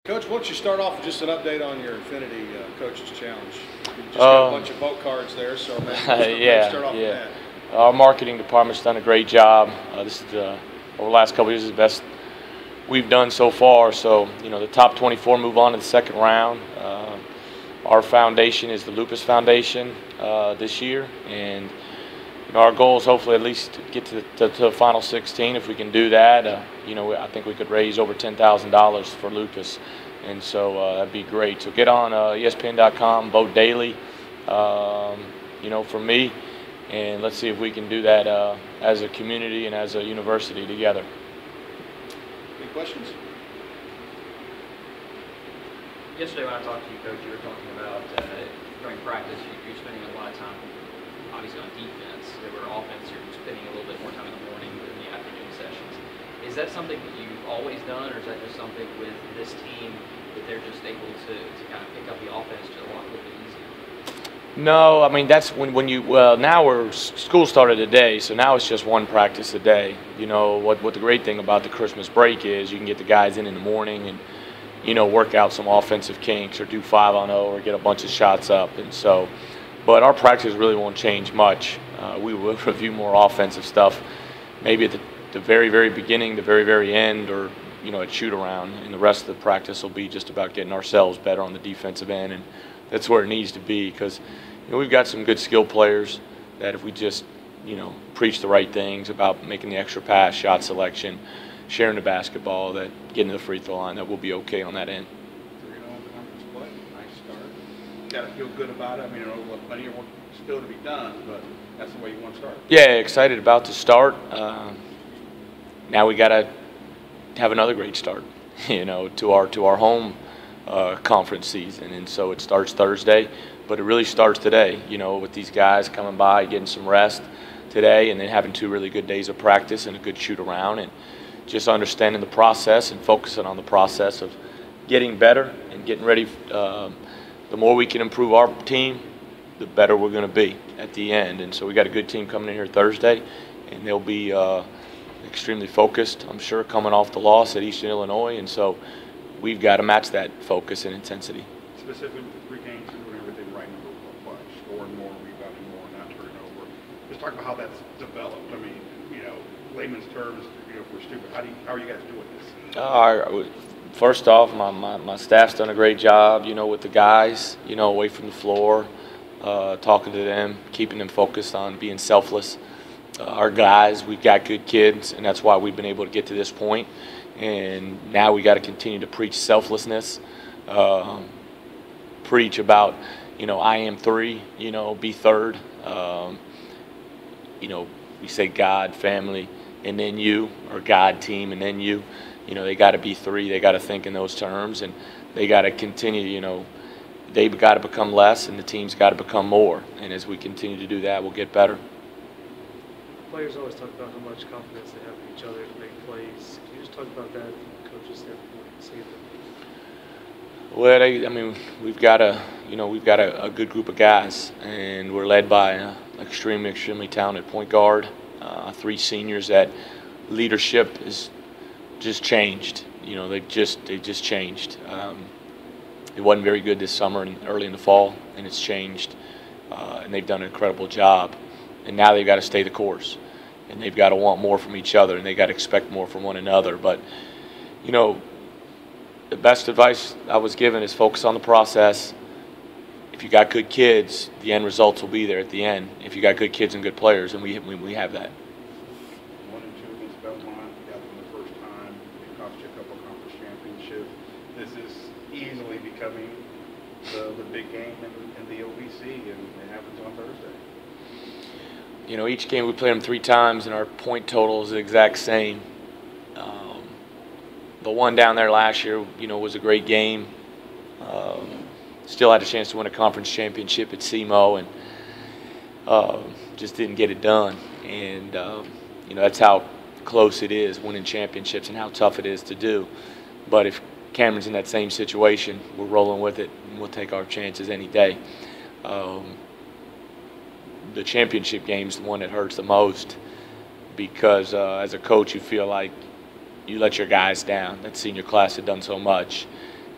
Coach, why don't you start off with just an update on your Infinity Coaches Challenge? You just got a bunch of vote cards there, so maybe start off with that. Our marketing department's done a great job. This is over the last couple of years, the best we've done so far. So, the top 24 move on to the second round. Our foundation is the Lupus Foundation this year, and our goal is hopefully at least to get to the final 16. If we can do that, I think we could raise over $10,000 for lupus, and so that'd be great. So get on ESPN.com, vote daily, for me, and let's see if we can do that as a community and as a university together. Any questions? Yesterday when I talked to you, Coach, you were talking about during practice you're spending a lot of time obviously on defense. There were offense, you're spending a little bit more time in the morning than the afternoon sessions. Is that something that you've always done, or is that just something with this team that they're just able to kind of pick up the offense just a little bit easier? No, I mean, that's when you, now school started today, so now it's just one practice a day. What the great thing about the Christmas break is you can get the guys in the morning and, work out some offensive kinks or do 5-on-0 or get a bunch of shots up. And so, but our practice really won't change much. We will review more offensive stuff, maybe at the very, very beginning, the very, very end, or, at shoot around. And the rest of the practice will be just about getting ourselves better on the defensive end. And that's where it needs to be, because, we've got some good skill players that if we just, preach the right things about making the extra pass, shot selection, sharing the basketball, that getting to the free throw line, that we'll be okay on that end. 3-0 conference play, nice start. Got to feel good about it. I mean, plenty of work still to be done, but that's the way you want to start. Yeah, excited about the start. Now we got to have another great start, to our home conference season, and so it starts Thursday, but it really starts today. With these guys coming by, getting some rest today, and then having 2 really good days of practice and a good shoot around, and just understanding the process and focusing on the process of getting better and getting ready. The more we can improve our team, the better we're going to be at the end. And so we got a good team coming in here Thursday, and they'll be extremely focused, I'm sure, coming off the loss at Eastern Illinois. And so we've got to match that focus and intensity. Specifically with 3 games and doing everything right in the play, scoring more, rebounding more, not turning over. Just talk about how that's developed. I mean, layman's terms, if we're stupid, how are you guys doing this? First off, my staff's done a great job, with the guys, away from the floor, talking to them, keeping them focused on being selfless. Our guys, we've got good kids, and that's why we've been able to get to this point. And now we got to continue to preach selflessness, preach about, I am 3, be third. We say God, family, and then you, or God, team, and then you. They got to be 3. They got to think in those terms, and they got to continue. They've got to become less, and the team's got to become more. And as we continue to do that, we'll get better. Players always talk about how much confidence they have in each other to make plays. Can you just talk about that from the coach's standpoint? Well, we've got a good group of guys, and we're led by an extremely talented point guard. 3 seniors that leadership is just changed. They've just changed. It wasn't very good this summer and early in the fall, and it's changed. And they've done an incredible job. And now they've got to stay the course, and they've got to want more from each other, and they got to expect more from one another. But the best advice I was given is focus on the process. If you got good kids, the end results will be there at the end. If you got good kids and good players, and we have that. 1 and 2 against Belmont, got them the first time. It cost you a couple of conference championships. This is easily becoming the big game in the OVC, and it happens on Thursday. Each game we played them 3 times, and our point total is the exact same. The one down there last year, was a great game. Still had a chance to win a conference championship at SEMO, and just didn't get it done. And that's how close it is, winning championships, and how tough it is to do. But if Cameron's in that same situation, we're rolling with it, and we'll take our chances any day. The championship game's the one that hurts the most, because as a coach you feel like you let your guys down. That senior class had done so much,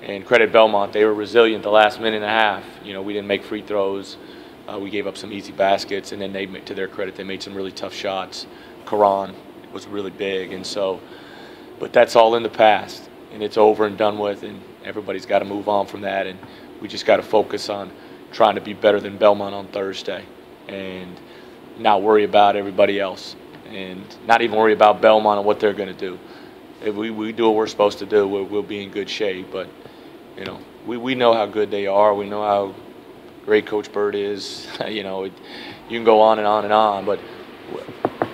And credit Belmont, they were resilient the last minute and a half. You know, we didn't make free throws. We gave up some easy baskets, and then they, to their credit, they made some really tough shots. Karan was really big, and so, but that's all in the past, and it's over and done with, and everybody's got to move on from that, and we just got to focus on trying to be better than Belmont on Thursday, and not worry about everybody else, and not even worry about Belmont and what they're going to do. If we do what we're supposed to do, we'll be in good shape. But you know, we know how good they are. We know how great Coach Bird is. You know, you can go on and on and on, but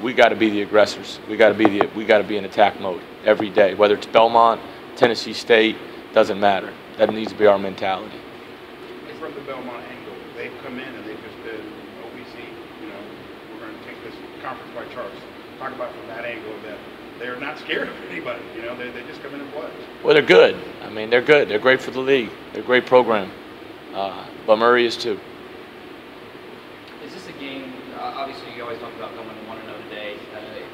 we got to be the aggressors. We got to be in attack mode every day. Whether it's Belmont, Tennessee State, doesn't matter. That needs to be our mentality. From the Belmont angle, they've come in and they've just been OVC. You know, we're going to take this conference by charts. Talk about from that angle that they're not scared of anybody. You know, they just come in and play. Well, they're good. I mean, they're good. They're great for the league. They're a great program. But Murray is too. Is this a game? Obviously, you always talk about going 1-0 today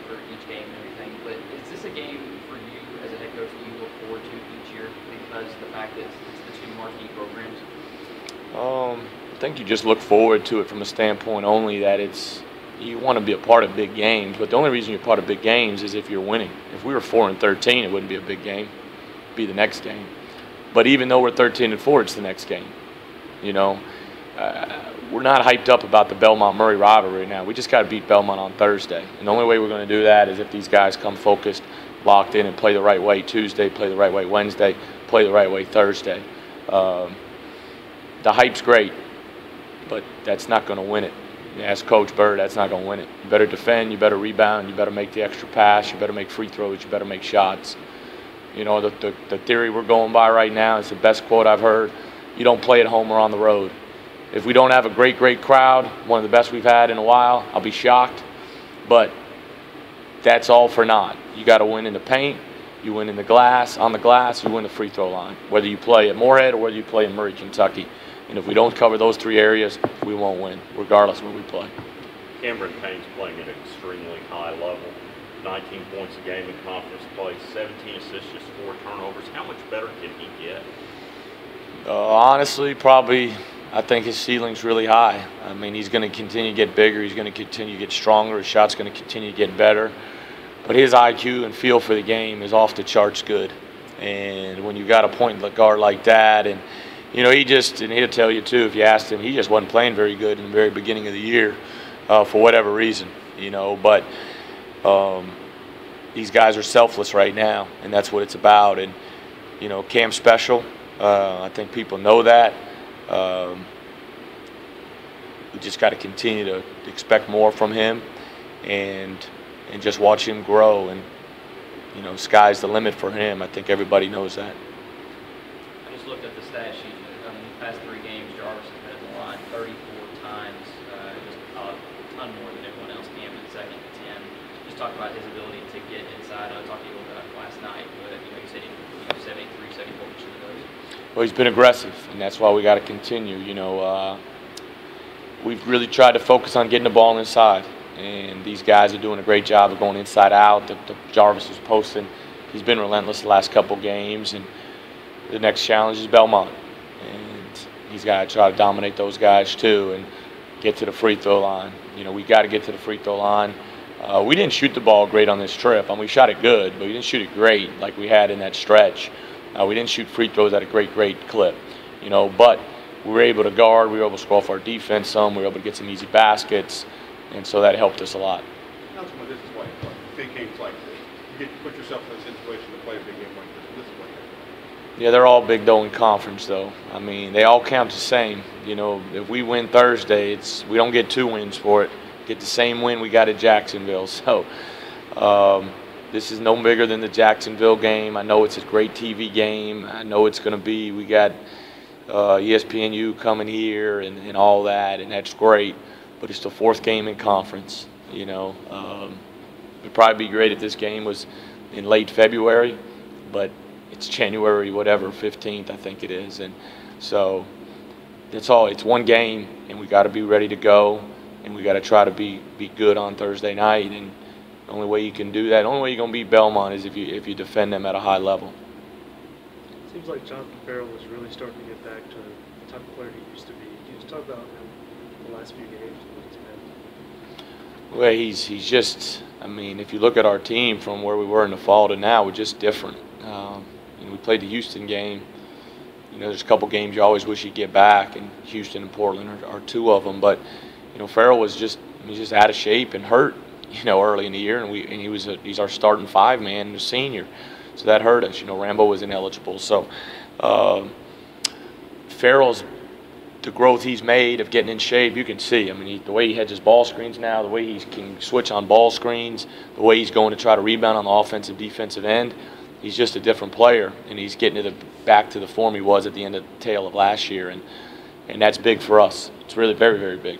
for each game and everything. But is this a game for you as a head coach that you look forward to each year because the fact that it's the two marquee programs? I think you just look forward to it from a standpoint only that you want to be a part of big games, but the only reason you're part of big games is if you're winning. If we were 4-13, it wouldn't be a big game. It'd be the next game. But even though we're 13-4, it's the next game. You know, we're not hyped up about the Belmont-Murray rivalry right now. We just got to beat Belmont on Thursday, and the only way we're going to do that is if these guys come focused, locked in, and play the right way Tuesday, play the right way Wednesday, play the right way Thursday. The hype's great, but that's not going to win it. Ask Coach Bird, that's not going to win it. You better defend, you better rebound, you better make the extra pass, you better make free throws, you better make shots. You know, the theory we're going by right now is the best quote I've heard. You don't play at home or on the road. If we don't have a great crowd, one of the best we've had in a while, I'll be shocked. But that's all for naught. You got to win in the paint, you win in the glass, on the glass, you win the free throw line. Whether you play at Moorhead or whether you play in Murray, Kentucky. And if we don't cover those three areas, we won't win, regardless of where we play. Cameron Payne's playing at an extremely high level. 19 points a game in conference play, 17 assists, just 4 turnovers. How much better can he get? Honestly, probably, I think his ceiling's really high. I mean, he's going to continue to get bigger. He's going to continue to get stronger. His shot's going to continue to get better. But his IQ and feel for the game is off the charts good. And when you got a point guard like that, and you know, and he'll tell you too, if you asked him, he just wasn't playing very good in the very beginning of the year for whatever reason, you know. But these guys are selfless right now, and that's what it's about. And, you know, Cam's special. I think people know that. We just got to continue to expect more from him and just watch him grow. And, you know, sky's the limit for him. I think everybody knows that. I just looked at the stat sheet. In the past 3 games, Jarvis has been in the line 34 times, just a ton more than everyone else. Cam in second at 10. Just talk about his ability to get inside. I talked to you a little bit about last night, but you know, you said he 73, 74% of those. Well, he's been aggressive, and that's why we got to continue. You know, we've really tried to focus on getting the ball inside, and these guys are doing a great job of going inside out. The Jarvis was posting. He's been relentless the last couple games, and the next challenge is Belmont. And he's got to try to dominate those guys too and get to the free throw line. You know, we got to get to the free throw line. We didn't shoot the ball great on this trip. I mean, we shot it good, but we didn't shoot it great like we had in that stretch. We didn't shoot free throws at a great clip, you know, but we were able to guard. We were able to score off our defense some. We were able to get some easy baskets, and so that helped us a lot. Ultimately, this is why you play big games like this. You get to put yourself in a situation to play a big game like this. This is what you do. Yeah, they're all big though in conference though. I mean, they all count the same. You know, if we win Thursday, we don't get 2 wins for it. Get the same win we got at Jacksonville. So this is no bigger than the Jacksonville game. I know it's a great TV game. I know it's going to be. We got ESPNU coming here and all that, and that's great. But it's the 4th game in conference. You know, it'd probably be great if this game was in late February, but it's January, whatever, 15th, I think it is. And so that's all. It's one game, and we got to be ready to go, and we got to try to be good on Thursday night. And the only way you can do that, the only way you're going to beat Belmont is if you defend them at a high level. Seems like Jonathan Farrell is really starting to get back to the type of player he used to be. Can you just talk about him the last few games and what he's been? Well, he's just, I mean, if you look at our team from where we were in the fall to now, we're just different. We played the Houston game. There's a couple games you always wish you'd get back, and Houston and Portland are two of them. But, Farrell was just out of shape and hurt, early in the year, and he's our starting five-man, the senior. So that hurt us. Rambo was ineligible. So Farrell's, the growth he's made of getting in shape, you can see. I mean, the way he hedges ball screens now, the way he can switch on ball screens, the way he's going to try to rebound on the offensive, defensive end, he's just a different player, and he's getting back to the form he was at the end of the tail of last year, and that's big for us. It's really very, very big.